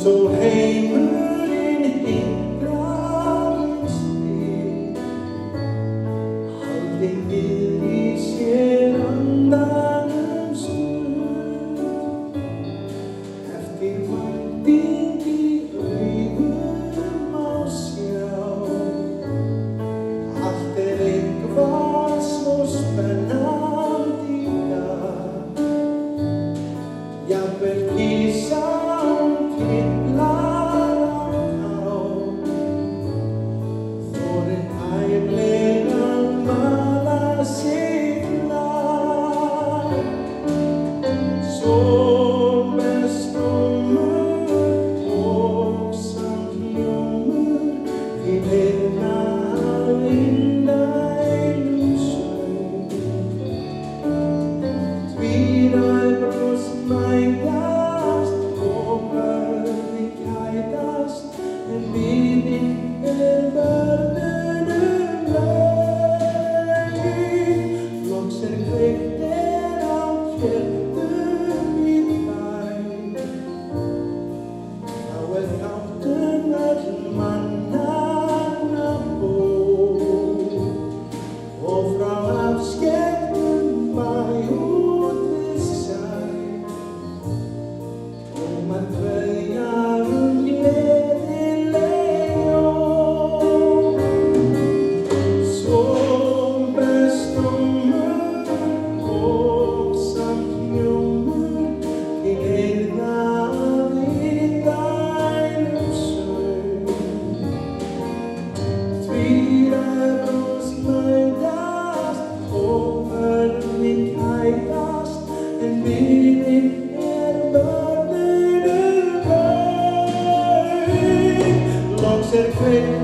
Svo heimurinn hindrar sig, aldrei niðri sér andanum stund. Eftir vænting í augum má sjá, allt eitthvað svo spennandi í dag. Jafnvel kissan tryllar á tá, þorir hæglega mala sig lag. Svo bestrómur og samhljómur þín heyrna indælum söng. Tvíræð bros mætast og börnin kætast, en vininn börnunum laun. Loks kveikt á kertum í bæ, þá þáttum öll mannanna bók, og frá afskekktum bæ út við sæ, hljómar kveðja gleðileg jól. Svo bestrómur og samhljómur þín heyrna indælum söng. Tvíræð bros mætast og börnin kætast, en vininn börnunum laun. Loks kveikt